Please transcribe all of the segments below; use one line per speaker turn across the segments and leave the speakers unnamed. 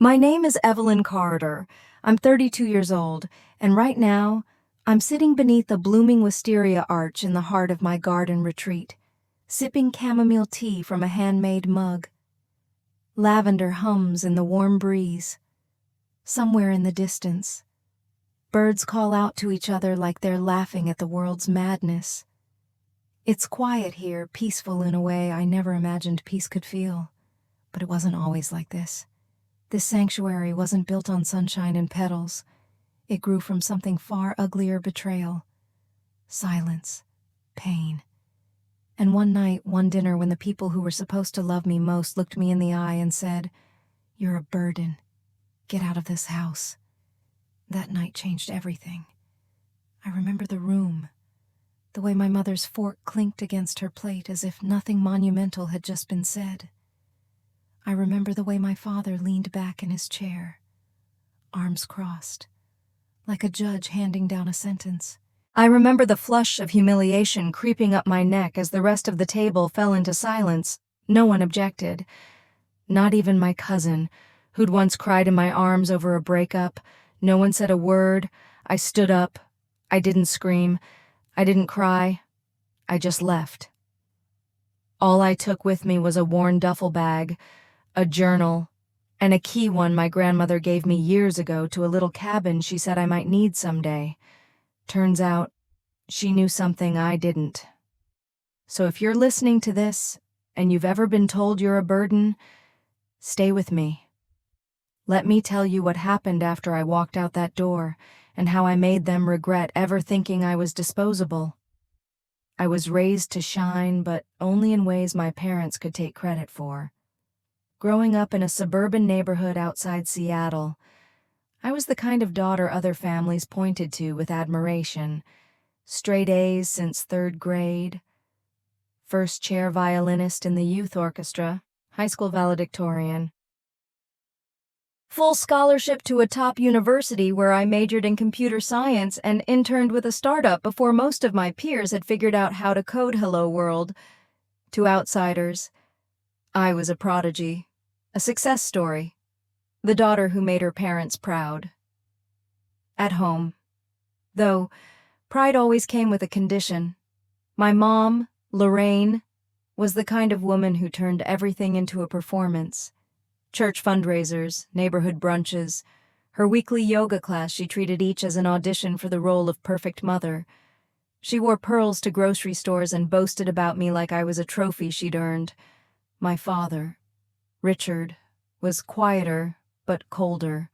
My name is Evelyn Carter. I'm 32 years old, and right now, I'm sitting beneath a blooming wisteria arch in the heart of my garden retreat, sipping chamomile tea from a handmade mug. Lavender hums in the warm breeze. Somewhere in the distance, birds call out to each other like they're laughing at the world's madness. It's quiet here, peaceful in a way I never imagined peace could feel. But it wasn't always like this. This sanctuary wasn't built on sunshine and petals. It grew from something far uglier: betrayal, silence, pain. And one night, one dinner, when the people who were supposed to love me most looked me in the eye and said, "You're a burden. Get out of this house." That night changed everything. I remember the room, the way my mother's fork clinked against her plate as if nothing monumental had just been said. I remember the way my father leaned back in his chair, arms crossed, like a judge handing down a sentence. I remember the flush of humiliation creeping up my neck as the rest of the table fell into silence. No one objected, not even my cousin, who'd once cried in my arms over a breakup. No one said a word. I stood up. I didn't scream. I didn't cry. I just left. All I took with me was a worn duffel bag, a journal, and a key one my grandmother gave me years ago to a little cabin she said I might need someday. Turns out, she knew something I didn't. So if you're listening to this, and you've ever been told you're a burden, stay with me. Let me tell you what happened after I walked out that door, and how I made them regret ever thinking I was disposable. I was raised to shine, but only in ways my parents could take credit for. Growing up in a suburban neighborhood outside Seattle, I was the kind of daughter other families pointed to with admiration. Straight A's since third grade, first chair violinist in the youth orchestra, high school valedictorian. Full scholarship to a top university where I majored in computer science and interned with a startup before most of my peers had figured out how to code Hello World. To outsiders, I was a prodigy, a success story, the daughter who made her parents proud. At home, though, pride always came with a condition. My mom, Lorraine, was the kind of woman who turned everything into a performance. Church fundraisers, neighborhood brunches, her weekly yoga class she treated each as an audition for the role of perfect mother. She wore pearls to grocery stores and boasted about me like I was a trophy she'd earned. My father, Richard, was quieter but colder,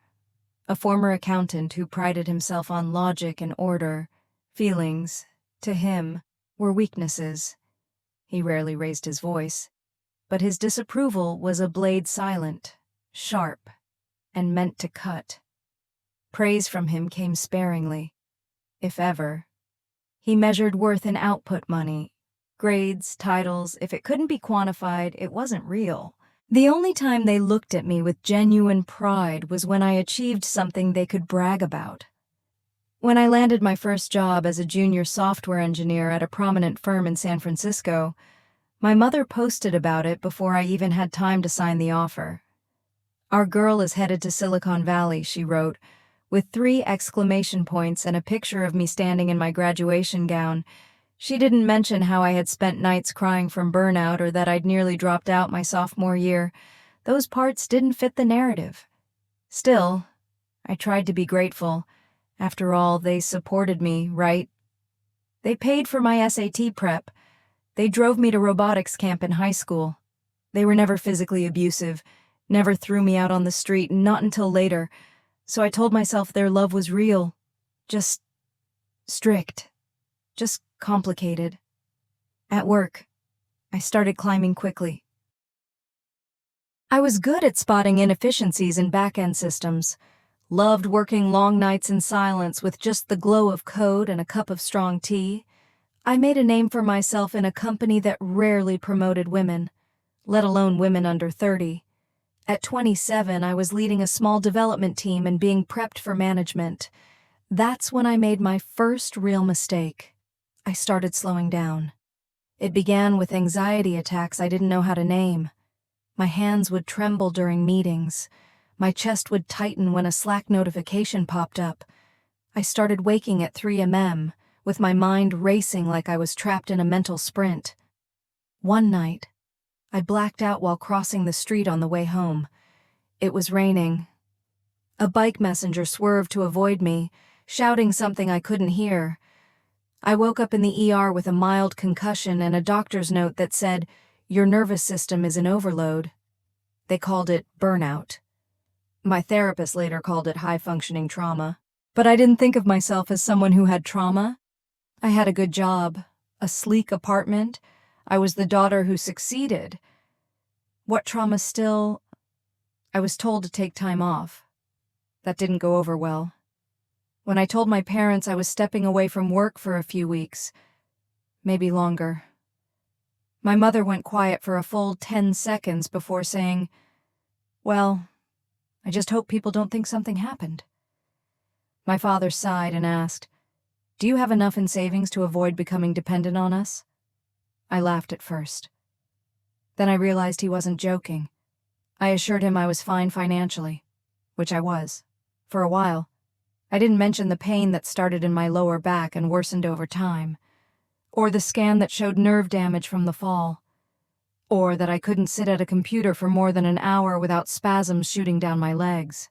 a former accountant who prided himself on logic and order. Feelings, to him, were weaknesses. He rarely raised his voice, but his disapproval was a blade silent, sharp, and meant to cut. Praise from him came sparingly, if ever. He measured worth in output money, grades, titles. If it couldn't be quantified, it wasn't real. The only time they looked at me with genuine pride was when I achieved something they could brag about. When I landed my first job as a junior software engineer at a prominent firm in San Francisco, my mother posted about it before I even had time to sign the offer. "Our girl is headed to Silicon Valley," she wrote, with 3 exclamation points and a picture of me standing in my graduation gown. She didn't mention how I had spent nights crying from burnout or that I'd nearly dropped out my sophomore year. Those parts didn't fit the narrative. Still, I tried to be grateful. After all, they supported me, right? They paid for my SAT prep. They drove me to robotics camp in high school. They were never physically abusive, never threw me out on the street, not until later. So I told myself their love was real, just strict, just complicated. At work, I started climbing quickly. I was good at spotting inefficiencies in back-end systems, loved working long nights in silence with just the glow of code and a cup of strong tea. I made a name for myself in a company that rarely promoted women, let alone women under 30. At 27, I was leading a small development team and being prepped for management. That's when I made my first real mistake. I started slowing down. It began with anxiety attacks I didn't know how to name. My hands would tremble during meetings. My chest would tighten when a Slack notification popped up. I started waking at 3 a.m., with my mind racing like I was trapped in a mental sprint. One night, I blacked out while crossing the street on the way home. It was raining. A bike messenger swerved to avoid me, shouting something I couldn't hear. I woke up in the ER with a mild concussion and a doctor's note that said, "Your nervous system is in overload." They called it burnout. My therapist later called it high-functioning trauma. But I didn't think of myself as someone who had trauma. I had a good job, a sleek apartment. I was the daughter who succeeded. What trauma still? I was told to take time off. That didn't go over well. When I told my parents I was stepping away from work for a few weeks, maybe longer, my mother went quiet for a full 10 seconds before saying, "Well, I just hope people don't think something happened." My father sighed and asked, "Do you have enough in savings to avoid becoming dependent on us?" I laughed at first. Then I realized he wasn't joking. I assured him I was fine financially, which I was, for a while. I didn't mention the pain that started in my lower back and worsened over time, or the scan that showed nerve damage from the fall, or that I couldn't sit at a computer for more than an hour without spasms shooting down my legs.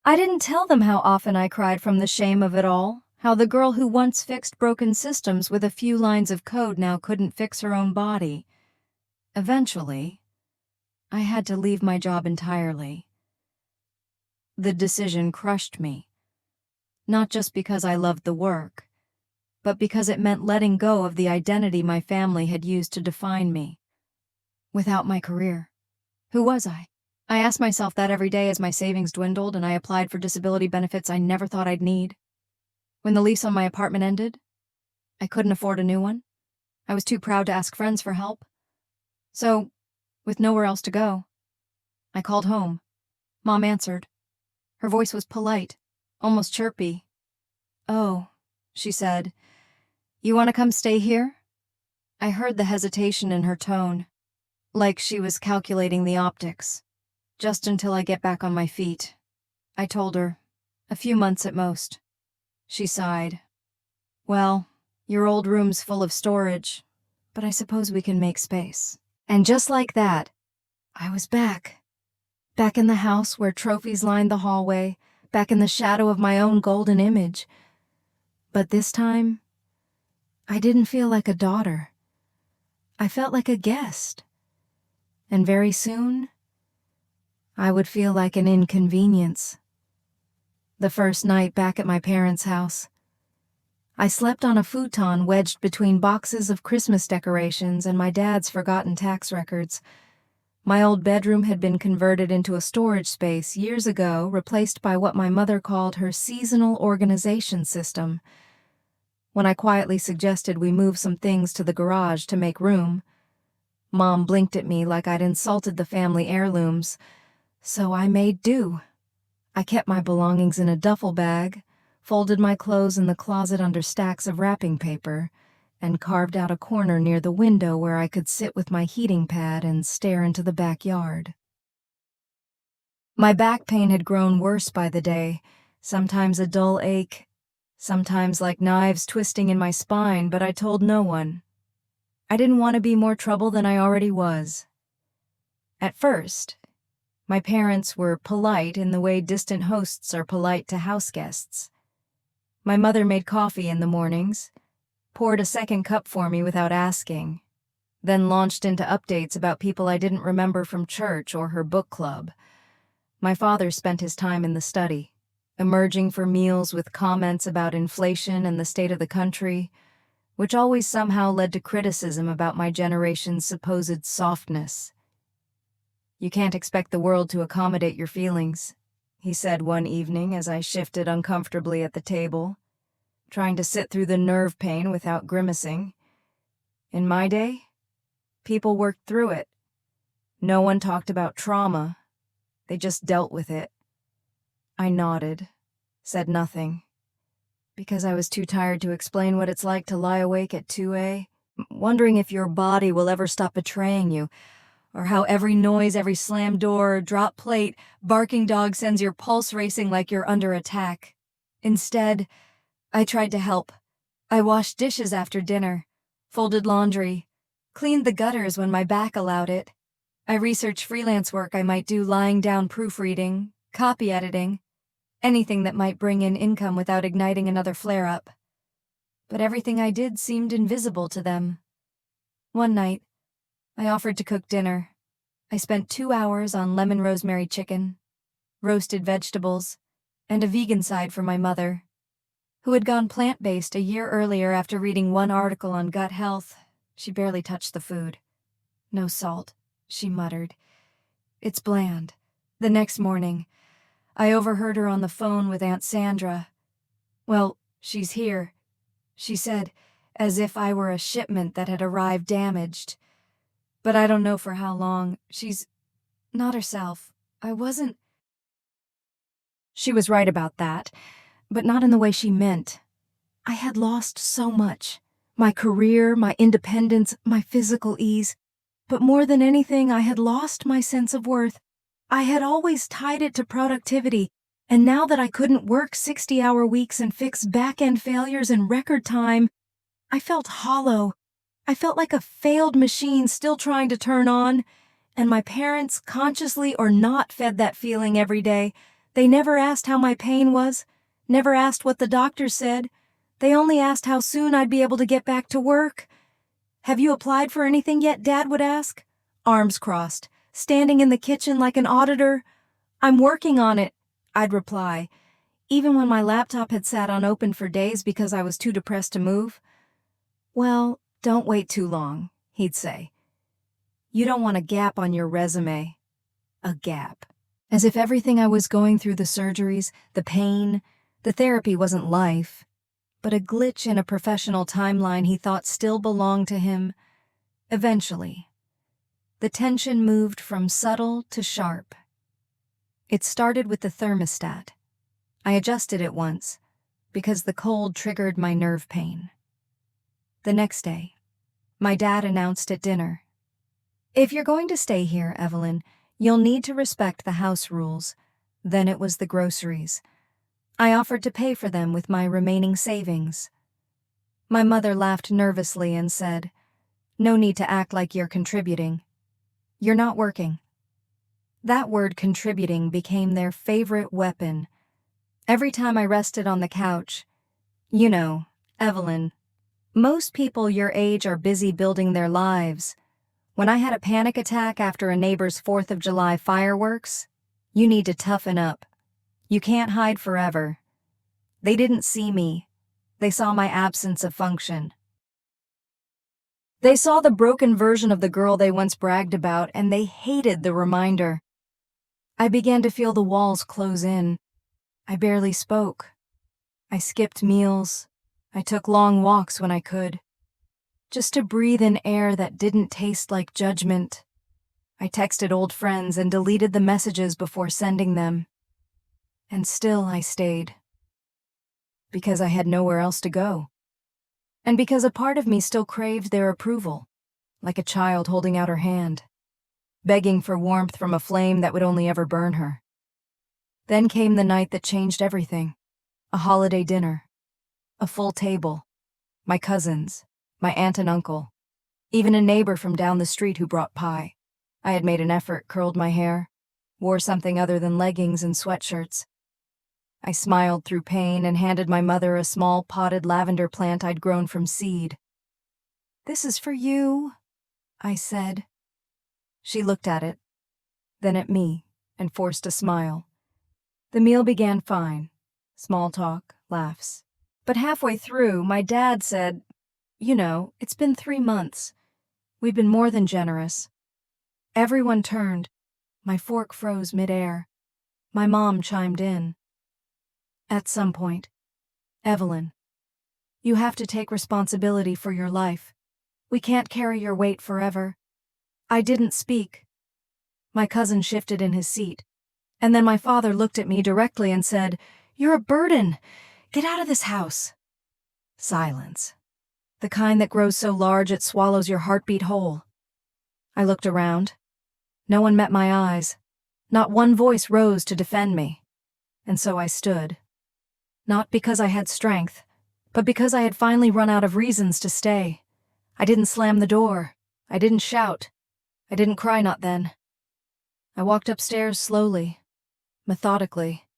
I didn't tell them how often I cried from the shame of it all, how the girl who once fixed broken systems with a few lines of code now couldn't fix her own body. Eventually, I had to leave my job entirely. The decision crushed me, not just because I loved the work, but because it meant letting go of the identity my family had used to define me. Without my career, who was I? I asked myself that every day as my savings dwindled and I applied for disability benefits I never thought I'd need. When the lease on my apartment ended, I couldn't afford a new one. I was too proud to ask friends for help. So, with nowhere else to go, I called home. Mom answered. Her voice was polite, almost chirpy. "Oh," she said, "you want to come stay here?" I heard the hesitation in her tone, like she was calculating the optics. "Just until I get back on my feet," I told her. "A few months at most." She sighed. "Well, your old room's full of storage, but I suppose we can make space." And just like that, I was back. Back in the house where trophies lined the hallway, back in the shadow of my own golden image. But this time, I didn't feel like a daughter. I felt like a guest. And very soon, I would feel like an inconvenience. The first night back at my parents' house, I slept on a futon wedged between boxes of Christmas decorations and my dad's forgotten tax records. My old bedroom had been converted into a storage space years ago, replaced by what my mother called her seasonal organization system. When I quietly suggested we move some things to the garage to make room, Mom blinked at me like I'd insulted the family heirlooms, so I made do. I kept my belongings in a duffel bag, folded my clothes in the closet under stacks of wrapping paper, and carved out a corner near the window where I could sit with my heating pad and stare into the backyard. My back pain had grown worse by the day, sometimes a dull ache, sometimes like knives twisting in my spine, but I told no one. I didn't want to be more trouble than I already was. At first, my parents were polite in the way distant hosts are polite to house guests. My mother made coffee in the mornings, poured a second cup for me without asking, then launched into updates about people I didn't remember from church or her book club. My father spent his time in the study, emerging for meals with comments about inflation and the state of the country, which always somehow led to criticism about my generation's supposed softness. "You can't expect the world to accommodate your feelings," he said one evening as I shifted uncomfortably at the table, trying to sit through the nerve pain without grimacing. "In my day, people worked through it. No one talked about trauma. They just dealt with it." I nodded, said nothing, because I was too tired to explain what it's like to lie awake at 2 a.m., wondering if your body will ever stop betraying you, or how every noise, every slammed door, drop plate, barking dog sends your pulse racing like you're under attack. Instead, I tried to help. I washed dishes after dinner, folded laundry, cleaned the gutters when my back allowed it. I researched freelance work I might do lying down proofreading, copy editing, anything that might bring in income without igniting another flare-up. But everything I did seemed invisible to them. One night, I offered to cook dinner. I spent 2 hours on lemon rosemary chicken, roasted vegetables, and a vegan side for my mother, who had gone plant-based a year earlier after reading one article on gut health. She barely touched the food. "No salt," she muttered. "It's bland." The next morning, I overheard her on the phone with Aunt Sandra. "Well, she's here," she said, as if I were a shipment that had arrived damaged. "But I don't know for how long. She's not herself. I wasn't—" She was right about that, but not in the way she meant. I had lost so much. My career, my independence, my physical ease. But more than anything, I had lost my sense of worth. I had always tied it to productivity, and now that I couldn't work 60-hour weeks and fix back-end failures in record time, I felt hollow. I felt like a failed machine still trying to turn on, and my parents, consciously or not, fed that feeling every day. They never asked how my pain was, never asked what the doctor said. They only asked how soon I'd be able to get back to work. "Have you applied for anything yet?" Dad would ask, arms crossed, standing in the kitchen like an auditor. "I'm working on it," I'd reply, even when my laptop had sat unopened for days because I was too depressed to move. "Well, don't wait too long," he'd say. "You don't want a gap on your resume." A gap. As if everything I was going through, the surgeries, the pain, the therapy, wasn't life, but a glitch in a professional timeline he thought still belonged to him. Eventually, the tension moved from subtle to sharp. It started with the thermostat. I adjusted it once, because the cold triggered my nerve pain. The next day, my dad announced at dinner, "If you're going to stay here, Evelyn, you'll need to respect the house rules." Then it was the groceries. I offered to pay for them with my remaining savings. My mother laughed nervously and said, "No need to act like you're contributing. You're not working." That word, contributing, became their favorite weapon. Every time I rested on the couch, "You know, Evelyn, most people your age are busy building their lives. When I had a panic attack after a neighbor's 4th of July fireworks, you need to toughen up. You can't hide forever." They didn't see me. They saw my absence of function. They saw the broken version of the girl they once bragged about, and they hated the reminder. I began to feel the walls close in. I barely spoke. I skipped meals. I took long walks when I could, just to breathe in air that didn't taste like judgment. I texted old friends and deleted the messages before sending them. And still I stayed. Because I had nowhere else to go. And because a part of me still craved their approval, like a child holding out her hand, begging for warmth from a flame that would only ever burn her. Then came the night that changed everything. A holiday dinner. A full table. My cousins, my aunt and uncle, even a neighbor from down the street who brought pie. I had made an effort, curled my hair, wore something other than leggings and sweatshirts. I smiled through pain and handed my mother a small potted lavender plant I'd grown from seed. "This is for you," I said. She looked at it, then at me, and forced a smile. The meal began fine. Small talk, laughs. But halfway through, my dad said, "You know, it's been 3 months. We've been more than generous." Everyone turned. My fork froze midair. My mom chimed in. "At some point, Evelyn, you have to take responsibility for your life. We can't carry your weight forever." I didn't speak. My cousin shifted in his seat, and then my father looked at me directly and said, "You're a burden. Get out of this house." Silence. The kind that grows so large it swallows your heartbeat whole. I looked around. No one met my eyes. Not one voice rose to defend me. And so I stood. Not because I had strength, but because I had finally run out of reasons to stay. I didn't slam the door. I didn't shout. I didn't cry, not then. I walked upstairs slowly, methodically,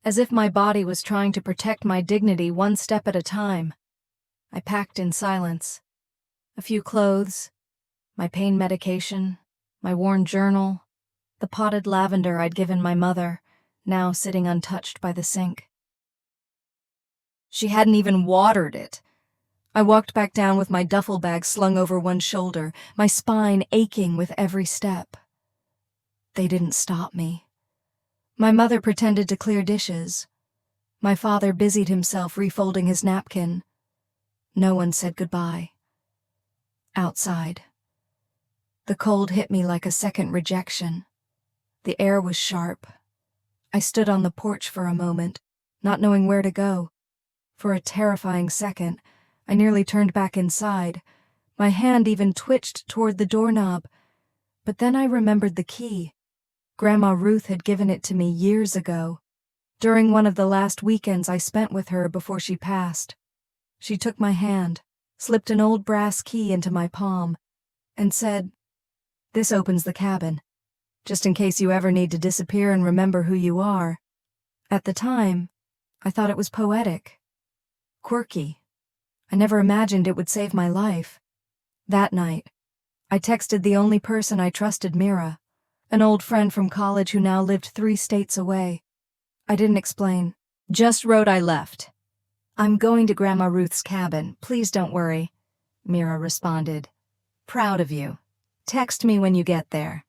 as if my body was trying to protect my dignity one step at a time. I packed in silence. A few clothes, my pain medication, my worn journal, the potted lavender I'd given my mother, now sitting untouched by the sink. She hadn't even watered it. I walked back down with my duffel bag slung over one shoulder, my spine aching with every step. They didn't stop me. My mother pretended to clear dishes. My father busied himself refolding his napkin. No one said goodbye. Outside. The cold hit me like a second rejection. The air was sharp. I stood on the porch for a moment, not knowing where to go. For a terrifying second, I nearly turned back inside. My hand even twitched toward the doorknob. But then I remembered the key. Grandma Ruth had given it to me years ago, during one of the last weekends I spent with her before she passed. She took my hand, slipped an old brass key into my palm, and said, "This opens the cabin, just in case you ever need to disappear and remember who you are." At the time, I thought it was poetic, quirky. I never imagined it would save my life. That night, I texted the only person I trusted, Mira, an old friend from college who now lived 3 states away. I didn't explain, just wrote I left. "I'm going to Grandma Ruth's cabin, please don't worry," Mira responded. "Proud of you. Text me when you get there."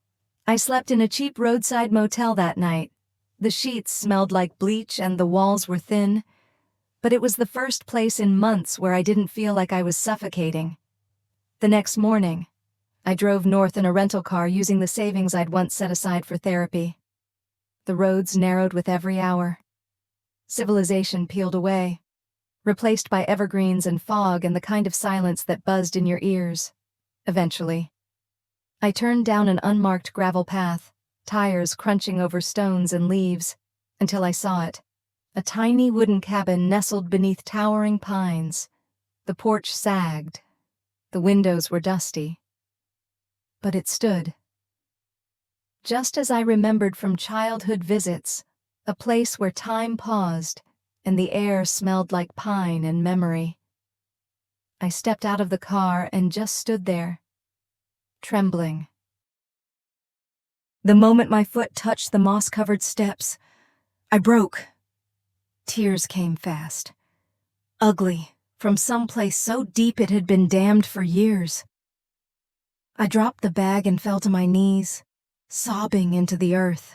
I slept in a cheap roadside motel that night. The sheets smelled like bleach and the walls were thin, but it was the first place in months where I didn't feel like I was suffocating. The next morning, I drove north in a rental car using the savings I'd once set aside for therapy. The roads narrowed with every hour. Civilization peeled away, replaced by evergreens and fog and the kind of silence that buzzed in your ears. Eventually, I turned down an unmarked gravel path, tires crunching over stones and leaves, until I saw it. A tiny wooden cabin nestled beneath towering pines. The porch sagged. The windows were dusty. But it stood. Just as I remembered from childhood visits, a place where time paused and the air smelled like pine and memory. I stepped out of the car and just stood there, trembling. The moment my foot touched the moss-covered steps, I broke. Tears came fast. Ugly, from someplace so deep it had been damned for years. I dropped the bag and fell to my knees, sobbing into the earth.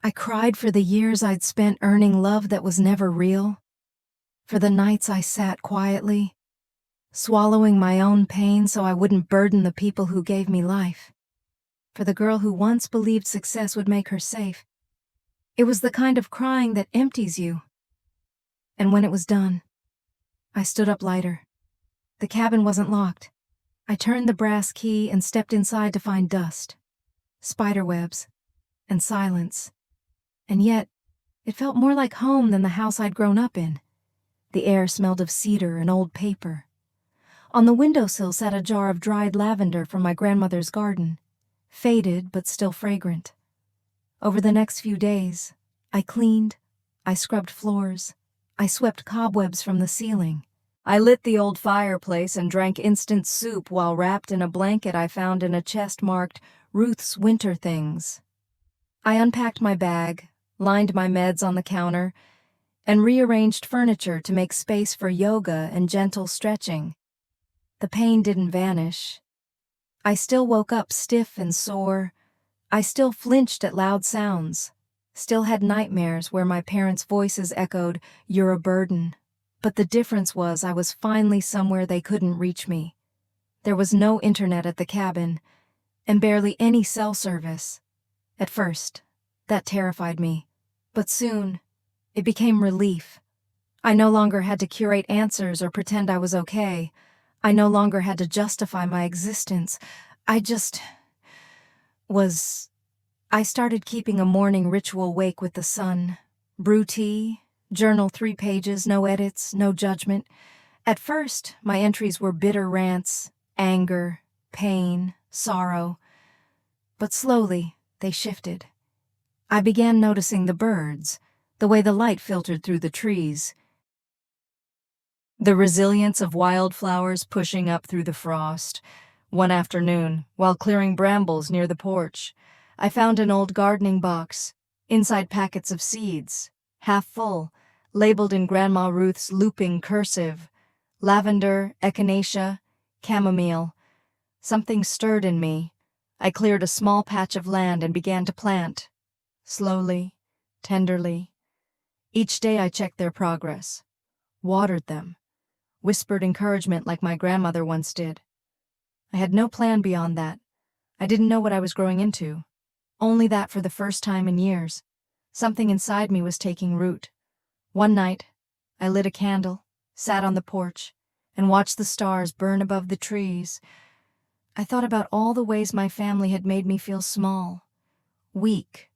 I cried for the years I'd spent earning love that was never real, for the nights I sat quietly, swallowing my own pain so I wouldn't burden the people who gave me life, for the girl who once believed success would make her safe. It was the kind of crying that empties you. And when it was done, I stood up lighter. The cabin wasn't locked. I turned the brass key and stepped inside to find dust, spiderwebs, and silence. And yet, it felt more like home than the house I'd grown up in. The air smelled of cedar and old paper. On the windowsill sat a jar of dried lavender from my grandmother's garden, faded but still fragrant. Over the next few days, I cleaned, I scrubbed floors, I swept cobwebs from the ceiling. I lit the old fireplace and drank instant soup while wrapped in a blanket I found in a chest marked Ruth's Winter Things. I unpacked my bag, lined my meds on the counter, and rearranged furniture to make space for yoga and gentle stretching. The pain didn't vanish. I still woke up stiff and sore. I still flinched at loud sounds, still had nightmares where my parents' voices echoed, "You're a burden." But the difference was I was finally somewhere they couldn't reach me. There was no internet at the cabin, and barely any cell service. At first, that terrified me, but soon, it became relief. I no longer had to curate answers or pretend I was okay. I no longer had to justify my existence. I just was I started keeping a morning ritual wake with the sun. Brew tea, journal 3 pages, no edits, no judgment. At first, my entries were bitter rants, anger, pain, sorrow. But slowly, they shifted. I began noticing the birds, the way the light filtered through the trees, the resilience of wildflowers pushing up through the frost. One afternoon, while clearing brambles near the porch, I found an old gardening box, inside packets of seeds, half full, labeled in Grandma Ruth's looping cursive: lavender, echinacea, chamomile. Something stirred in me. I cleared a small patch of land and began to plant. Slowly, tenderly. Each day I checked their progress, watered them, whispered encouragement like my grandmother once did. I had no plan beyond that. I didn't know what I was growing into. Only that for the first time in years, something inside me was taking root. One night, I lit a candle, sat on the porch, and watched the stars burn above the trees. I thought about all the ways my family had made me feel small, weak,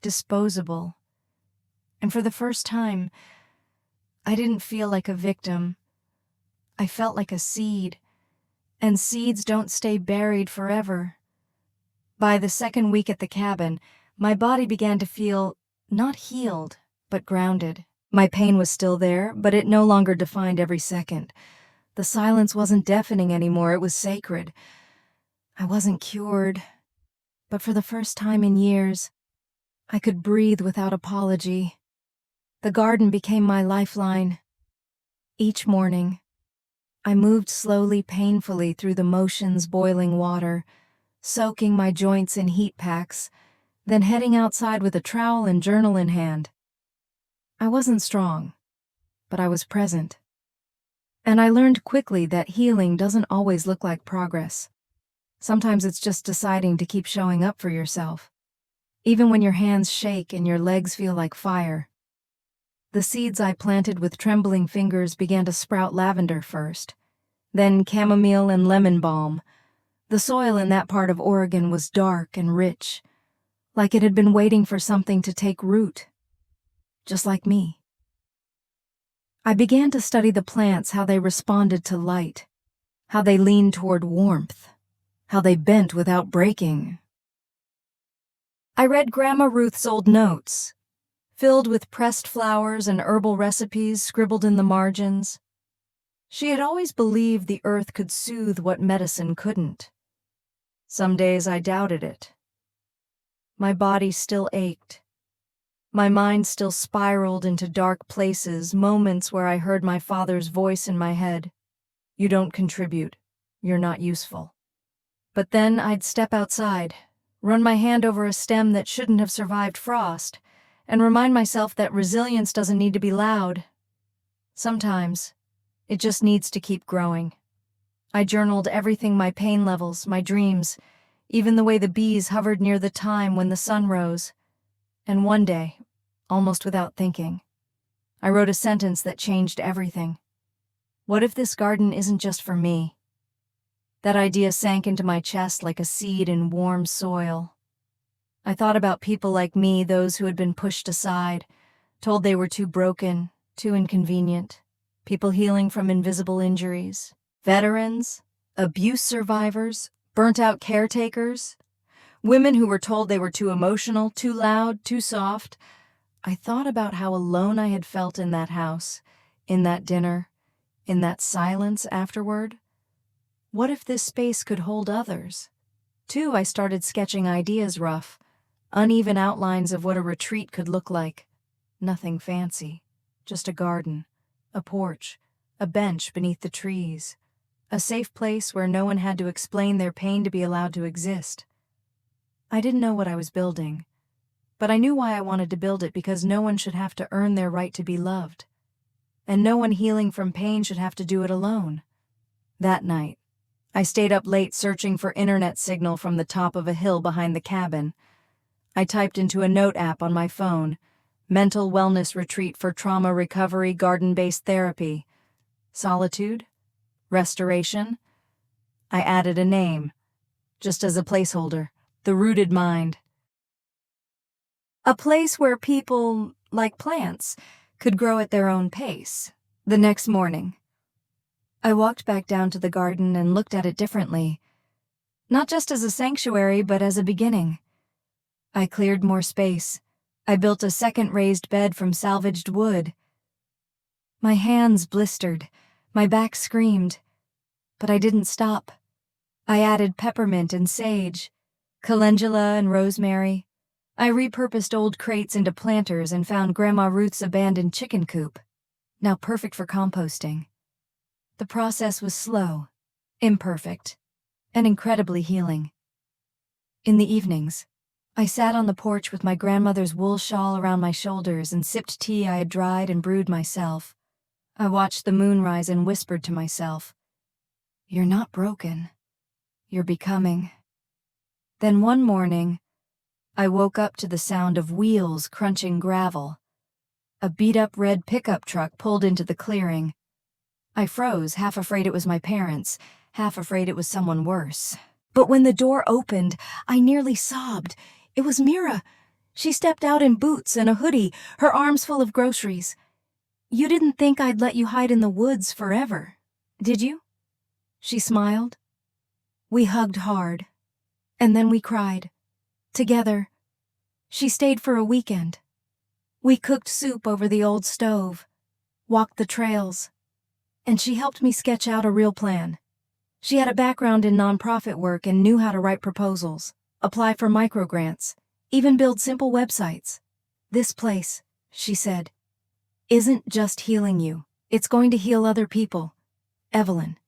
disposable. And for the first time, I didn't feel like a victim. I felt like a seed, and seeds don't stay buried forever. By the second week at the cabin, my body began to feel not healed, but grounded. My pain was still there, but it no longer defined every second. The silence wasn't deafening anymore, it was sacred. I wasn't cured, but for the first time in years, I could breathe without apology. The garden became my lifeline. Each morning, I moved slowly, painfully through the motion's boiling water, soaking my joints in heat packs, then heading outside with a trowel and journal in hand. I wasn't strong, but I was present. And I learned quickly that healing doesn't always look like progress. Sometimes it's just deciding to keep showing up for yourself, even when your hands shake and your legs feel like fire. The seeds I planted with trembling fingers began to sprout lavender first, then chamomile and lemon balm. The soil in that part of Oregon was dark and rich, like it had been waiting for something to take root, just like me. I began to study the plants, how they responded to light, how they leaned toward warmth, how they bent without breaking. I read Grandma Ruth's old notes, filled with pressed flowers and herbal recipes scribbled in the margins. She had always believed the earth could soothe what medicine couldn't. Some days I doubted it. My body still ached. My mind still spiraled into dark places, moments where I heard my father's voice in my head. You don't contribute. You're not useful. But then I'd step outside, run my hand over a stem that shouldn't have survived frost, and remind myself that resilience doesn't need to be loud. Sometimes, it just needs to keep growing. I journaled everything: my pain levels, my dreams, even the way the bees hovered near the time when the sun rose. And one day, almost without thinking, I wrote a sentence that changed everything. What if this garden isn't just for me? That idea sank into my chest like a seed in warm soil. I thought about people like me, those who had been pushed aside, told they were too broken, too inconvenient, people healing from invisible injuries, veterans, abuse survivors, burnt-out caretakers, women who were told they were too emotional, too loud, too soft. I thought about how alone I had felt in that house, in that dinner, in that silence afterward. What if this space could hold others? Too, I started sketching ideas rough, uneven outlines of what a retreat could look like. Nothing fancy, just a garden, a porch, a bench beneath the trees, a safe place where no one had to explain their pain to be allowed to exist. I didn't know what I was building, but I knew why I wanted to build it, because no one should have to earn their right to be loved, and no one healing from pain should have to do it alone. That night, I stayed up late searching for internet signal from the top of a hill behind the cabin. I typed into a note app on my phone, mental wellness retreat for trauma recovery, garden-based therapy. Solitude? Restoration? I added a name, just as a placeholder. The rooted mind. A place where people, like plants, could grow at their own pace. The next morning, I walked back down to the garden and looked at it differently. Not just as a sanctuary, but as a beginning. I cleared more space. I built a second raised bed from salvaged wood. My hands blistered. My back screamed. But I didn't stop. I added peppermint and sage, calendula and rosemary. I repurposed old crates into planters and found Grandma Ruth's abandoned chicken coop, now perfect for composting. The process was slow, imperfect, and incredibly healing. In the evenings, I sat on the porch with my grandmother's wool shawl around my shoulders and sipped tea I had dried and brewed myself. I watched the moon rise and whispered to myself, "You're not broken. You're becoming." Then one morning, I woke up to the sound of wheels crunching gravel. A beat-up red pickup truck pulled into the clearing. I froze, half afraid it was my parents, half afraid it was someone worse. But when the door opened, I nearly sobbed. It was Mira. She stepped out in boots and a hoodie, her arms full of groceries. "You didn't think I'd let you hide in the woods forever, did you?" She smiled. We hugged hard, and then we cried. Together. She stayed for a weekend. We cooked soup over the old stove, walked the trails, and she helped me sketch out a real plan. She had a background in nonprofit work and knew how to write proposals, apply for microgrants, even build simple websites. "This place," she said, "isn't just healing you. It's going to heal other people. Evelyn,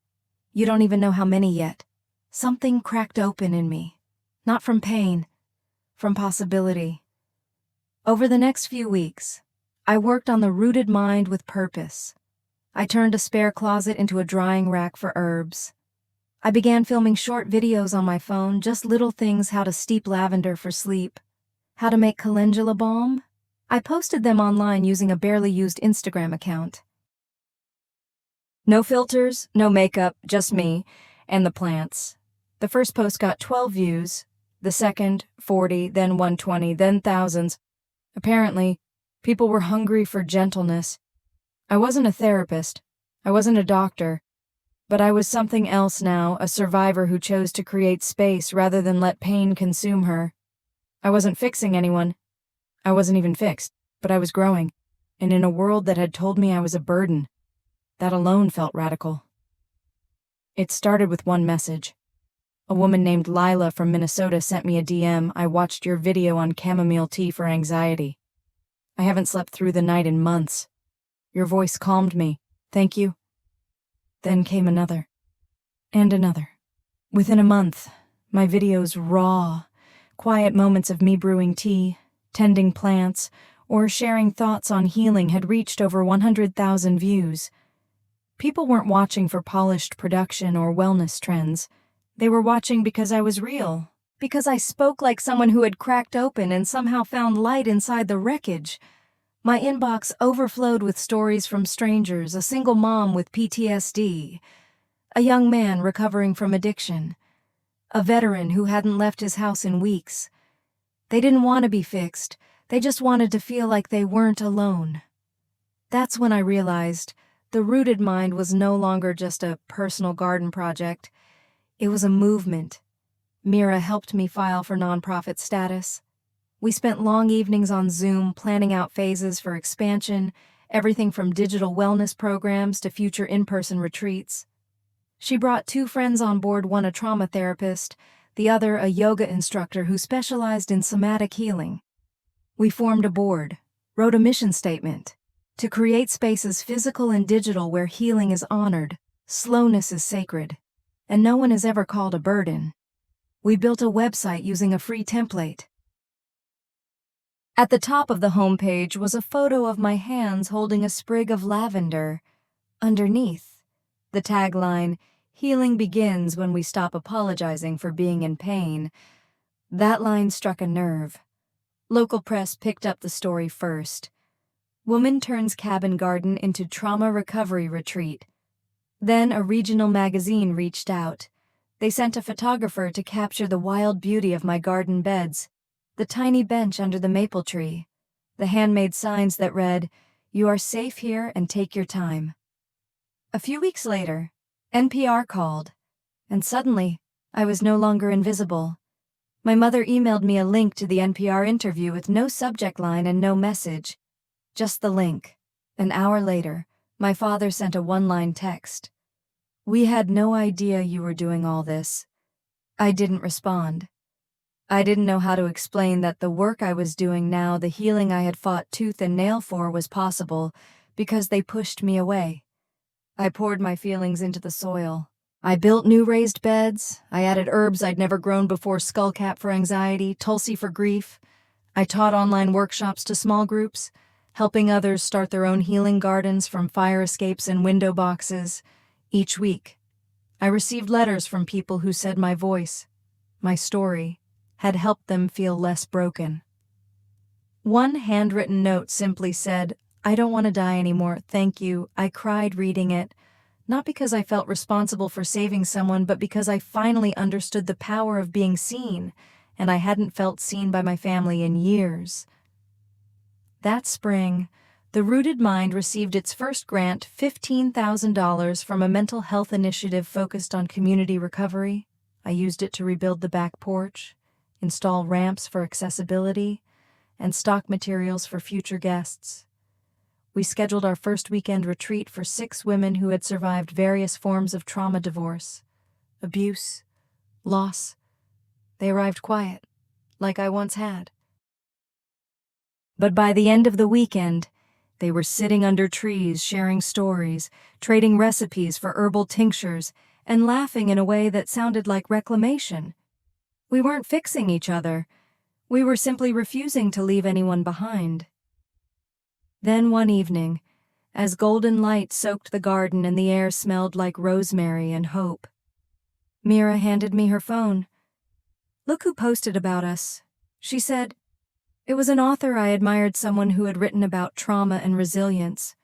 you don't even know how many yet." Something cracked open in me, not from pain, from possibility. Over the next few weeks, I worked on the rooted mind with purpose. I turned a spare closet into a drying rack for herbs. I began filming short videos on my phone, just little things: how to steep lavender for sleep, how to make calendula balm. I posted them online using a barely used Instagram account. No filters, no makeup, just me and the plants. The first post got 12 views, the second 40, then 120, then thousands. Apparently, people were hungry for gentleness. I wasn't a therapist. I wasn't a doctor. But I was something else now, a survivor who chose to create space rather than let pain consume her. I wasn't fixing anyone. I wasn't even fixed, but I was growing. And in a world that had told me I was a burden, that alone felt radical. It started with one message. A woman named Lila from Minnesota sent me a DM. "I watched your video on chamomile tea for anxiety. I haven't slept through the night in months. Your voice calmed me. Thank you." Then came another. And another. Within a month, my videos, raw, quiet moments of me brewing tea, tending plants, or sharing thoughts on healing, had reached over 100,000 views. People weren't watching for polished production or wellness trends. They were watching because I was real, because I spoke like someone who had cracked open and somehow found light inside the wreckage. My inbox overflowed with stories from strangers: a single mom with PTSD, a young man recovering from addiction, a veteran who hadn't left his house in weeks. They didn't want to be fixed. They just wanted to feel like they weren't alone. That's when I realized the rooted mind was no longer just a personal garden project. It was a movement. Mira helped me file for nonprofit status. We spent long evenings on Zoom planning out phases for expansion, everything from digital wellness programs to future in-person retreats. She brought 2 friends on board, one a trauma therapist, the other a yoga instructor who specialized in somatic healing. We formed a board, wrote a mission statement, to create spaces physical and digital where healing is honored, slowness is sacred, and no one is ever called a burden. We built a website using a free template. At the top of the homepage was a photo of my hands holding a sprig of lavender. Underneath, the tagline, "Healing begins when we stop apologizing for being in pain." That line struck a nerve. Local press picked up the story first. Woman turns cabin garden into trauma recovery retreat. Then a regional magazine reached out. They sent a photographer to capture the wild beauty of my garden beds, the tiny bench under the maple tree, the handmade signs that read, "You are safe here and take your time." A few weeks later, NPR called, and suddenly, I was no longer invisible. My mother emailed me a link to the NPR interview with no subject line and no message, just the link. An hour later, my father sent a one-line text. "We had no idea you were doing all this." I didn't respond. I didn't know how to explain that the work I was doing now, the healing I had fought tooth and nail for, was possible because they pushed me away. I poured my feelings into the soil. I built new raised beds. I added herbs I'd never grown before: skullcap for anxiety, tulsi for grief. I taught online workshops to small groups, helping others start their own healing gardens from fire escapes and window boxes. Each week, I received letters from people who said my voice, my story, had helped them feel less broken. One handwritten note simply said, "I don't want to die anymore, thank you." I cried reading it, not because I felt responsible for saving someone, but because I finally understood the power of being seen, and I hadn't felt seen by my family in years. That spring, the Rooted Mind received its first grant, $15,000, from a mental health initiative focused on community recovery. I used it to rebuild the back porch, install ramps for accessibility, and stock materials for future guests. We scheduled our first weekend retreat for 6 women who had survived various forms of trauma: divorce, abuse, loss. They arrived quiet, like I once had. But by the end of the weekend, they were sitting under trees, sharing stories, trading recipes for herbal tinctures, and laughing in a way that sounded like reclamation. We weren't fixing each other. We were simply refusing to leave anyone behind. Then one evening, as golden light soaked the garden and the air smelled like rosemary and hope, Mira handed me her phone. "Look who posted about us," she said. It was an author I admired, someone who had written about trauma and resilience.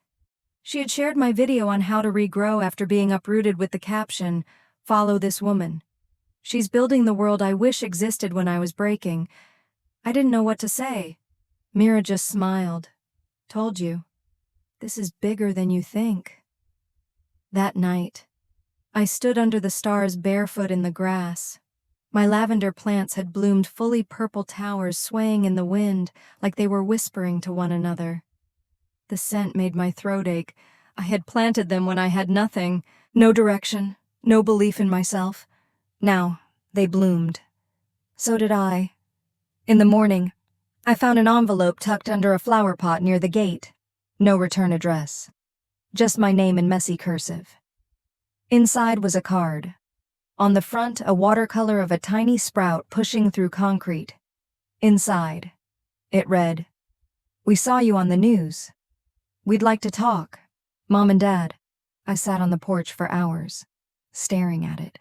She had shared my video on how to regrow after being uprooted with the caption, "Follow this woman. She's building the world I wish existed when I was breaking." I didn't know what to say. Mira just smiled. "Told you. This is bigger than you think." That night, I stood under the stars barefoot in the grass. My lavender plants had bloomed fully purple towers, swaying in the wind like they were whispering to one another. The scent made my throat ache. I had planted them when I had nothing, no direction, no belief in myself. Now, they bloomed. So did I. In the morning, I found an envelope tucked under a flower pot near the gate. No return address. Just my name in messy cursive. Inside was a card. On the front, a watercolor of a tiny sprout pushing through concrete. Inside, it read, "We saw you on the news. We'd like to talk. Mom and Dad." I sat on the porch for hours, staring at it.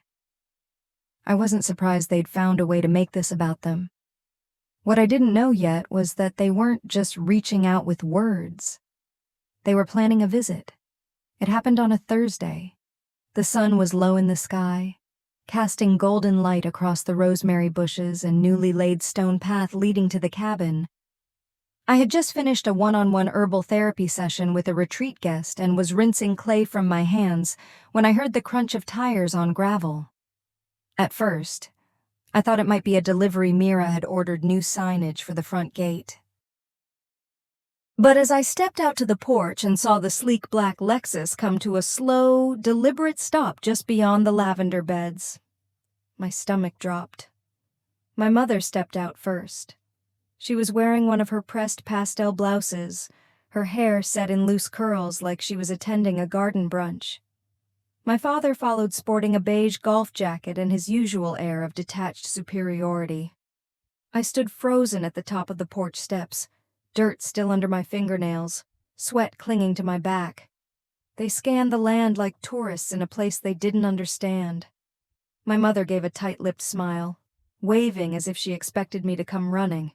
I wasn't surprised they'd found a way to make this about them. What I didn't know yet was that they weren't just reaching out with words. They were planning a visit. It happened on a Thursday. The sun was low in the sky, casting golden light across the rosemary bushes and newly laid stone path leading to the cabin. I had just finished a one-on-one herbal therapy session with a retreat guest and was rinsing clay from my hands when I heard the crunch of tires on gravel. At first, I thought it might be a delivery. Mira had ordered new signage for the front gate. But as I stepped out to the porch and saw the sleek black Lexus come to a slow, deliberate stop just beyond the lavender beds, my stomach dropped. My mother stepped out first. She was wearing one of her pressed pastel blouses, her hair set in loose curls like she was attending a garden brunch. My father followed, sporting a beige golf jacket and his usual air of detached superiority. I stood frozen at the top of the porch steps, dirt still under my fingernails, sweat clinging to my back. They scanned the land like tourists in a place they didn't understand. My mother gave a tight-lipped smile, waving as if she expected me to come running.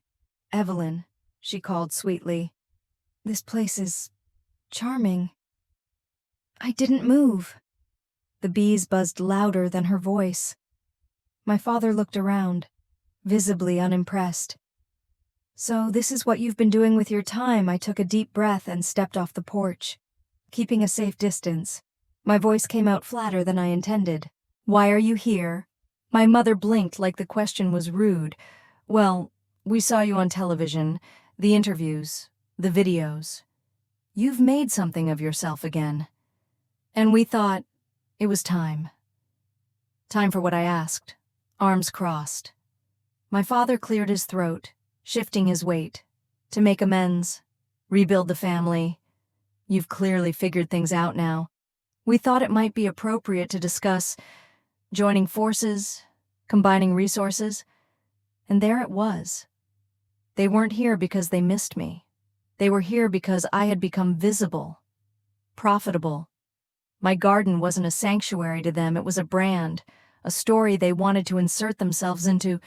"Evelyn," she called sweetly. "This place is charming." I didn't move. The bees buzzed louder than her voice. My father looked around, visibly unimpressed. "So this is what you've been doing with your time." I took a deep breath and stepped off the porch, keeping a safe distance. My voice came out flatter than I intended. "Why are you here?" My mother blinked like the question was rude. "Well, we saw you on television, the interviews, the videos. You've made something of yourself again. And we thought it was time. Time for what I asked." Arms crossed. My father cleared his throat, shifting his weight. "To make amends, rebuild the family. You've clearly figured things out now. We thought it might be appropriate to discuss joining forces, combining resources." And there it was. They weren't here because they missed me. They were here because I had become visible, profitable. My garden wasn't a sanctuary to them, it was a brand, a story they wanted to insert themselves into,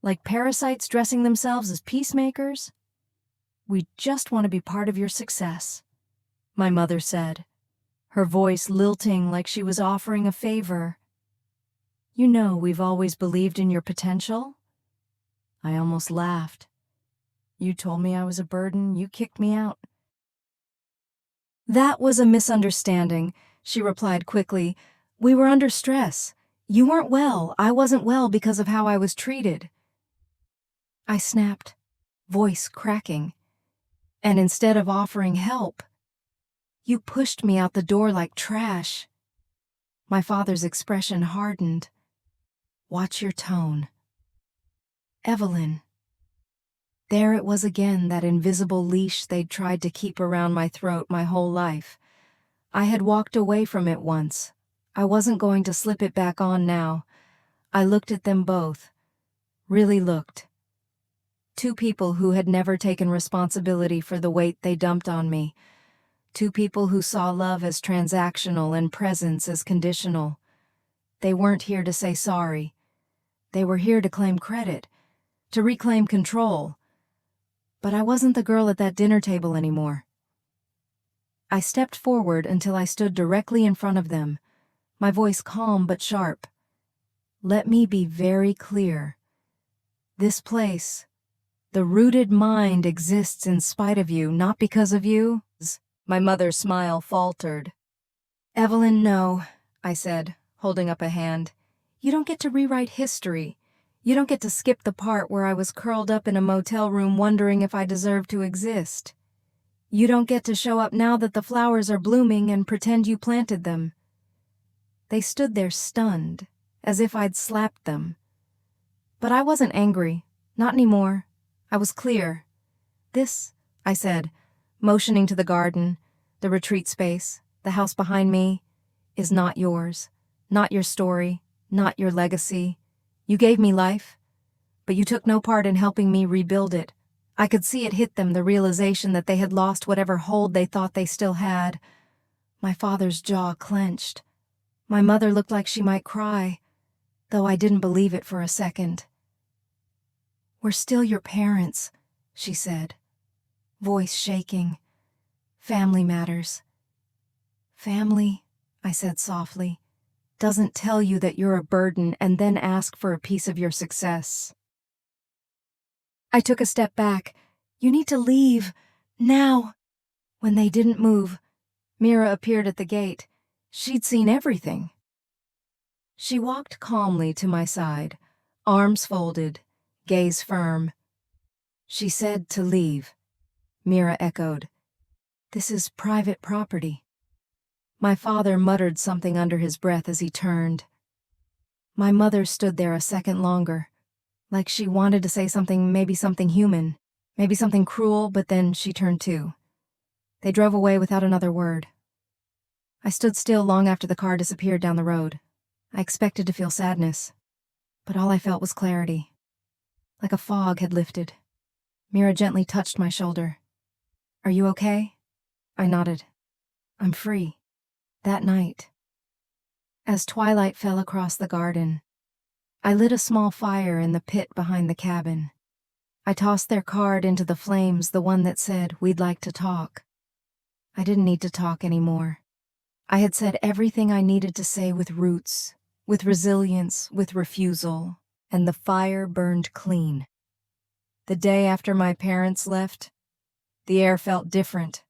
like parasites dressing themselves as peacemakers. "We just want to be part of your success," my mother said, her voice lilting like she was offering a favor. "You know we've always believed in your potential." I almost laughed. "You told me I was a burden, you kicked me out." "That was a misunderstanding," she replied quickly. "We were under stress. You weren't well. I wasn't well because of how I was treated." I snapped, voice cracking. "And instead of offering help, you pushed me out the door like trash." My father's expression hardened. "Watch your tone." "Evelyn." There it was again, that invisible leash they'd tried to keep around my throat my whole life. I had walked away from it once. I wasn't going to slip it back on now. I looked at them both. Really looked. Two people who had never taken responsibility for the weight they dumped on me. Two people who saw love as transactional and presence as conditional. They weren't here to say sorry. They were here to claim credit, to reclaim control. But I wasn't the girl at that dinner table anymore. I stepped forward until I stood directly in front of them, my voice calm but sharp. "Let me be very clear. This place, the rooted mind, exists in spite of you, not because of you." My mother's smile faltered. "Evelyn, no," I said, holding up a hand. "You don't get to rewrite history. You don't get to skip the part where I was curled up in a motel room wondering if I deserved to exist. You don't get to show up now that the flowers are blooming and pretend you planted them." They stood there stunned, as if I'd slapped them. But I wasn't angry, not anymore. I was clear. "This," I said, motioning to the garden, the retreat space, the house behind me, "is not yours, not your story, not your legacy. You gave me life, but you took no part in helping me rebuild it." I could see it hit them, the realization that they had lost whatever hold they thought they still had. My father's jaw clenched. My mother looked like she might cry, though I didn't believe it for a second. "We're still your parents," she said, voice shaking. "Family matters." "Family," I said softly, "doesn't tell you that you're a burden and then ask for a piece of your success." I took a step back. "You need to leave. Now." When they didn't move, Mira appeared at the gate. She'd seen everything. She walked calmly to my side, arms folded, gaze firm. "She said to leave," Mira echoed. "This is private property." My father muttered something under his breath as he turned. My mother stood there a second longer, like she wanted to say something, maybe something human, maybe something cruel, but then she turned too. They drove away without another word. I stood still long after the car disappeared down the road. I expected to feel sadness, but all I felt was clarity. Like a fog had lifted. Mira gently touched my shoulder. "Are you okay?" I nodded. "I'm free." That night, as twilight fell across the garden, I lit a small fire in the pit behind the cabin. I tossed their card into the flames, the one that said, "We'd like to talk." I didn't need to talk anymore. I had said everything I needed to say with roots, with resilience, with refusal, and the fire burned clean. The day after my parents left, the air felt different,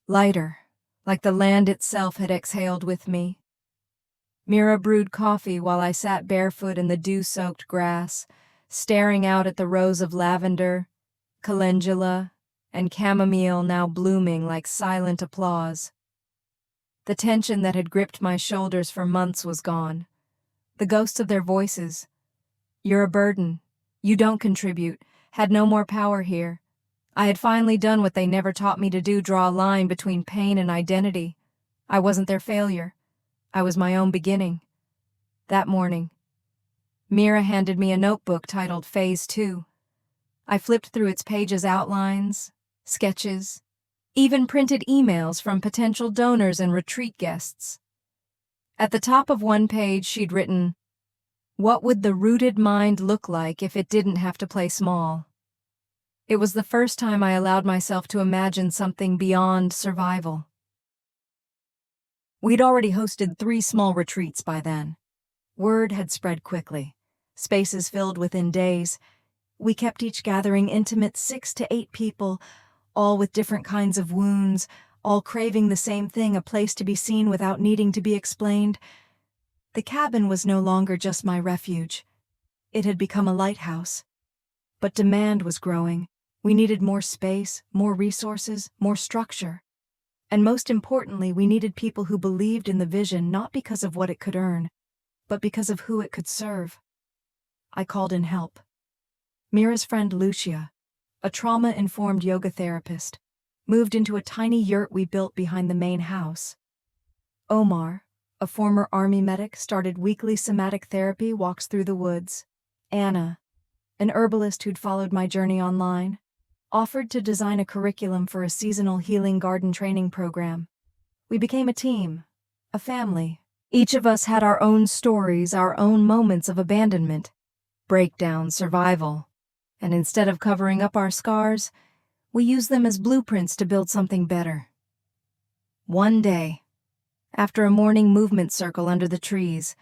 lighter, like the land itself had exhaled with me. Mira brewed coffee while I sat barefoot in the dew-soaked grass, staring out at the rows of lavender, calendula, and chamomile now blooming like silent applause. The tension that had gripped my shoulders for months was gone. The ghosts of their voices, "You're a burden. You don't contribute," had no more power here. I had finally done what they never taught me to do, draw a line between pain and identity. I wasn't their failure. I was my own beginning. That morning, Mira handed me a notebook titled Phase 2. I flipped through its pages, outlines, sketches, even printed emails from potential donors and retreat guests. At the top of one page, she'd written, "What would the rooted mind look like if it didn't have to play small?" It was the first time I allowed myself to imagine something beyond survival. We'd already hosted 3 small retreats by then. Word had spread quickly. Spaces filled within days. We kept each gathering intimate 6 to 8 people, all with different kinds of wounds, all craving the same thing, a place to be seen without needing to be explained. The cabin was no longer just my refuge. It had become a lighthouse. But demand was growing. We needed more space, more resources, more structure. And most importantly, we needed people who believed in the vision not because of what it could earn, but because of who it could serve. I called in help. Mira's friend Lucia, a trauma-informed yoga therapist, moved into a tiny yurt we built behind the main house. Omar, a former army medic, started weekly somatic therapy walks through the woods. Anna, an herbalist who'd followed my journey online, offered to design a curriculum for a seasonal healing garden training program. We became a team, a family. Each of us had our own stories, our own moments of abandonment, breakdown, survival. And instead of covering up our scars, we used them as blueprints to build something better. One day, after a morning movement circle under the trees,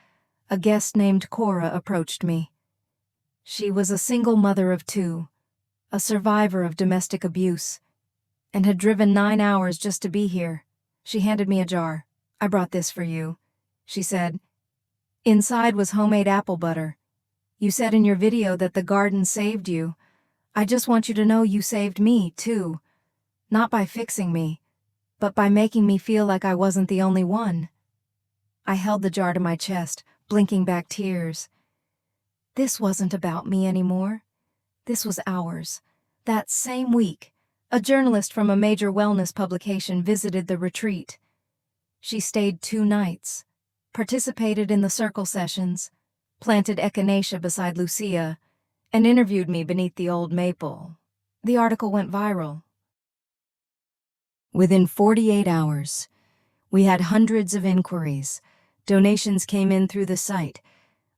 a guest named Cora approached me. She was a single mother of 2, a survivor of domestic abuse, and had driven 9 hours just to be here. She handed me a jar. "I brought this for you," she said. "Inside was homemade apple butter. You said in your video that the garden saved you. I just want you to know you saved me, too. Not by fixing me, but by making me feel like I wasn't the only one." I held the jar to my chest, blinking back tears. This wasn't about me anymore. This was ours. That same week, a journalist from a major wellness publication visited the retreat. She stayed 2 nights, participated in the circle sessions, planted echinacea beside Lucia, and interviewed me beneath the old maple. The article went viral. Within 48 hours, we had hundreds of inquiries. Donations came in through the site.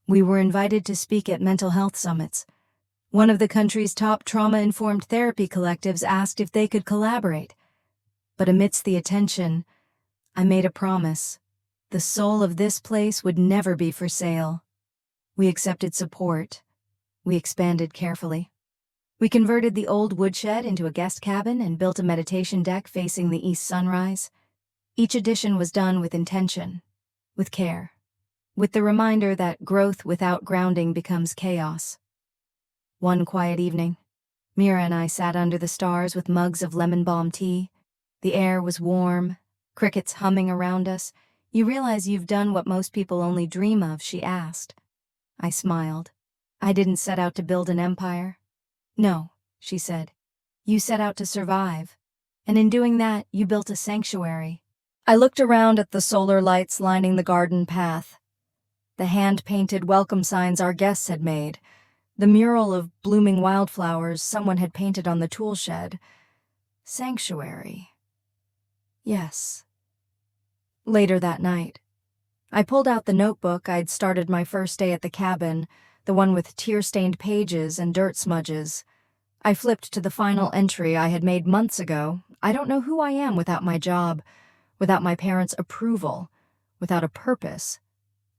We were invited to speak at mental health summits. One of the country's top trauma-informed therapy collectives asked if they could collaborate. But amidst the attention, I made a promise. The soul of this place would never be for sale. We accepted support. We expanded carefully. We converted the old woodshed into a guest cabin and built a meditation deck facing the east sunrise. Each addition was done with intention, with care, with the reminder that growth without grounding becomes chaos. One quiet evening, Mira and I sat under the stars with mugs of lemon balm tea. The air was warm, crickets humming around us. "You realize you've done what most people only dream of?" she asked. I smiled. "I didn't set out to build an empire." "No," she said. "You set out to survive. And in doing that, you built a sanctuary." I looked around at the solar lights lining the garden path, the hand-painted welcome signs our guests had made, the mural of blooming wildflowers someone had painted on the tool shed. Sanctuary. Yes. Later that night, I pulled out the notebook I'd started my first day at the cabin, the one with tear-stained pages and dirt smudges. I flipped to the final entry I had made months ago. "I don't know who I am without my job, without my parents' approval, without a purpose.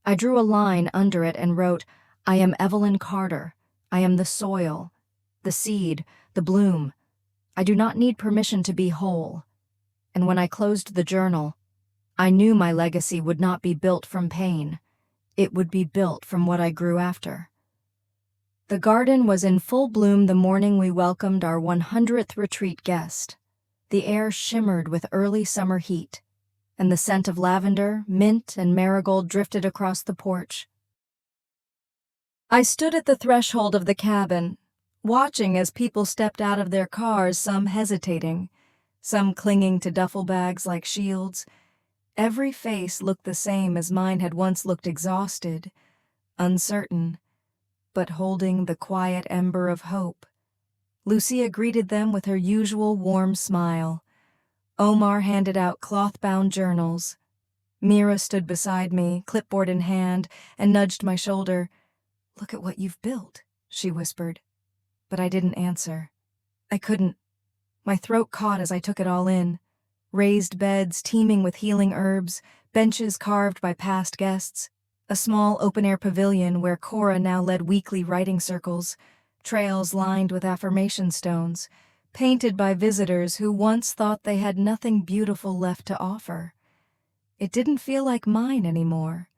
I drew a line under it and wrote, "I am Evelyn Carter. I am the soil, the seed, the bloom. I do not need permission to be whole." And when I closed the journal, I knew my legacy would not be built from pain. It would be built from what I grew after. The garden was in full bloom the morning we welcomed our 100th retreat guest. The air shimmered with early summer heat, and the scent of lavender, mint, and marigold drifted across the porch. I stood at the threshold of the cabin, watching as people stepped out of their cars, some hesitating, some clinging to duffel bags like shields. Every face looked the same as mine had once looked, exhausted, uncertain, but holding the quiet ember of hope. Lucia greeted them with her usual warm smile. Omar handed out cloth-bound journals. Mira stood beside me, clipboard in hand, and nudged my shoulder. "Look at what you've built," she whispered. But I didn't answer. I couldn't. My throat caught as I took it all in. Raised beds teeming with healing herbs, benches carved by past guests, a small open-air pavilion where Cora now led weekly writing circles, trails lined with affirmation stones, painted by visitors who once thought they had nothing beautiful left to offer. It didn't feel like mine anymore.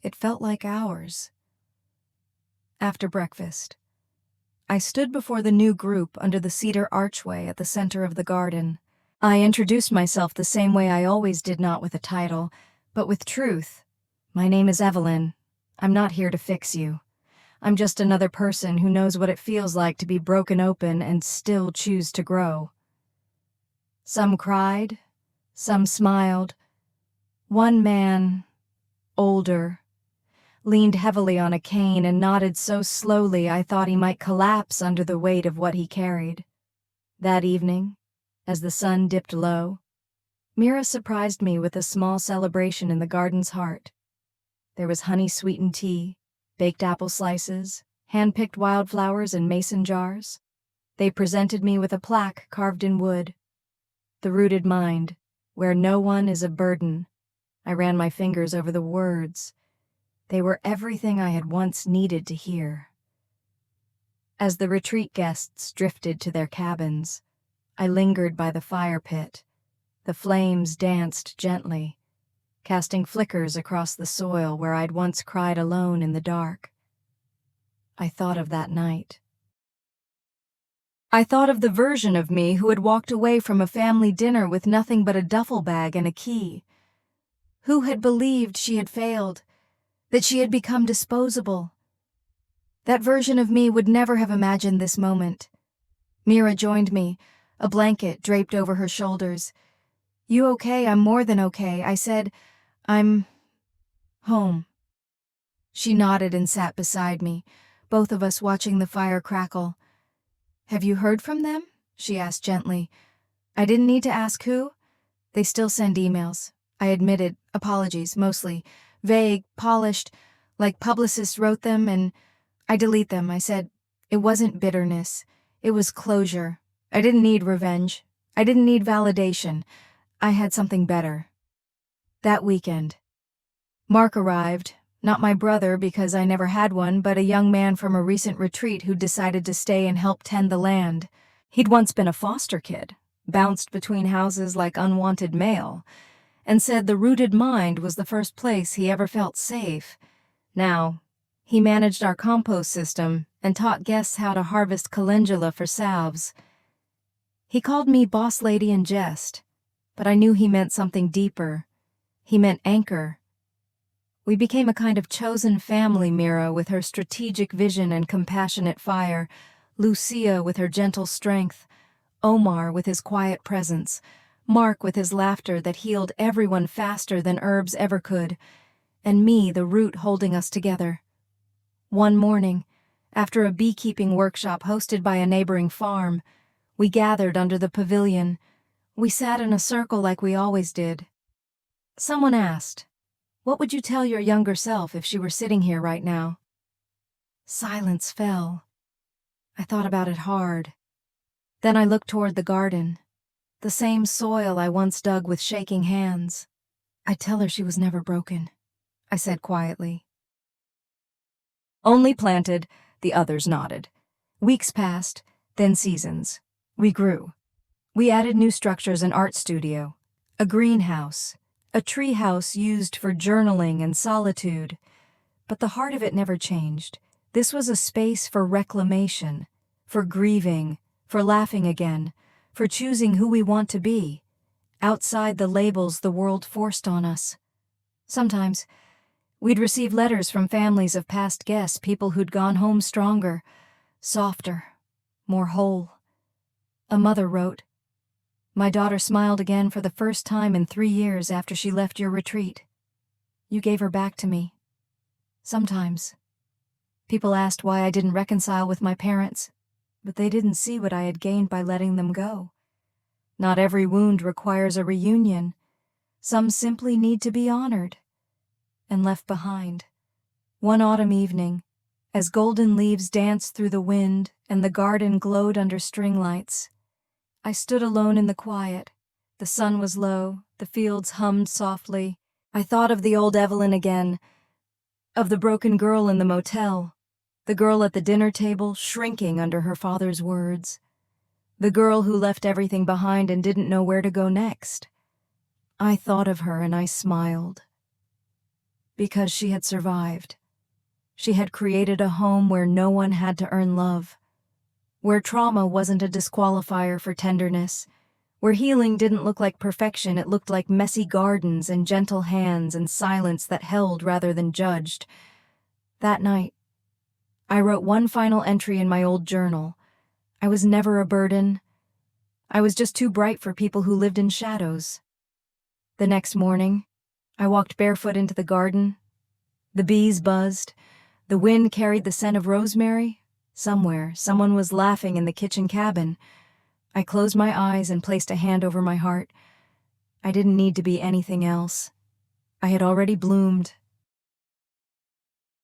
It felt like ours. After breakfast, I stood before the new group under the cedar archway at the center of the garden. I introduced myself the same way I always did, not with a title, but with truth. "My name is Evelyn. I'm not here to fix you. I'm just another person who knows what it feels like to be broken open and still choose to grow." Some cried, some smiled. One man, older, leaned heavily on a cane and nodded so slowly I thought he might collapse under the weight of what he carried. That evening, as the sun dipped low, Mira surprised me with a small celebration in the garden's heart. There was honey-sweetened tea, baked apple slices, hand-picked wildflowers in mason jars. They presented me with a plaque carved in wood. "The Rooted Mind, where no one is a burden." I ran my fingers over the words. They were everything I had once needed to hear. As the retreat guests drifted to their cabins, I lingered by the fire pit. The flames danced gently, casting flickers across the soil where I'd once cried alone in the dark. I thought of that night. I thought of the version of me who had walked away from a family dinner with nothing but a duffel bag and a key. Who had believed she had failed, that she had become disposable. That version of me would never have imagined this moment. Mira joined me, a blanket draped over her shoulders. "You okay?" "I'm more than okay," I said. "I'm home." She nodded and sat beside me, both of us watching the fire crackle. "Have you heard from them?" she asked gently. I didn't need to ask who. They still send emails. I admitted, apologies, mostly. Vague, polished, like publicists wrote them, and I delete them. I said, it wasn't bitterness. It was closure. I didn't need revenge. I didn't need validation. I had something better. That weekend, Mark arrived, not my brother because I never had one, but a young man from a recent retreat who decided to stay and help tend the land. He'd once been a foster kid, bounced between houses like unwanted mail, and said the Rooted Mind was the first place he ever felt safe. Now, he managed our compost system and taught guests how to harvest calendula for salves. He called me boss lady in jest, but I knew he meant something deeper. He meant anchor. We became a kind of chosen family, Mira with her strategic vision and compassionate fire, Lucia with her gentle strength, Omar with his quiet presence, Mark with his laughter that healed everyone faster than herbs ever could, and me, the root holding us together. One morning, after a beekeeping workshop hosted by a neighboring farm, we gathered under the pavilion. We sat in a circle like we always did. Someone asked, "What would you tell your younger self if she were sitting here right now?" Silence fell. I thought about it hard. Then I looked toward the garden, the same soil I once dug with shaking hands. I'd tell her she was never broken. I said quietly. Only planted, the others nodded. Weeks passed, then seasons. We grew. We added new structures: an art studio, a greenhouse, a tree house used for journaling and solitude. But the heart of it never changed. This was a space for reclamation, for grieving, for laughing again, for choosing who we want to be, outside the labels the world forced on us. Sometimes, we'd receive letters from families of past guests, people who'd gone home stronger, softer, more whole. A mother wrote, "My daughter smiled again for the first time in 3 years after she left your retreat. You gave her back to me." Sometimes, people asked why I didn't reconcile with my parents, but they didn't see what I had gained by letting them go. Not every wound requires a reunion. Some simply need to be honored and left behind. One autumn evening, as golden leaves danced through the wind and the garden glowed under string lights, I stood alone in the quiet. The sun was low, the fields hummed softly. I thought of the old Evelyn again, of the broken girl in the motel, the girl at the dinner table shrinking under her father's words, the girl who left everything behind and didn't know where to go next. I thought of her and I smiled. Because she had survived. She had created a home where no one had to earn love, where trauma wasn't a disqualifier for tenderness, where healing didn't look like perfection, it looked like messy gardens and gentle hands and silence that held rather than judged. That night, I wrote one final entry in my old journal. I was never a burden. I was just too bright for people who lived in shadows. The next morning, I walked barefoot into the garden. The bees buzzed. The wind carried the scent of rosemary. Somewhere, someone was laughing in the kitchen cabin. I closed my eyes and placed a hand over my heart. I didn't need to be anything else. I had already bloomed,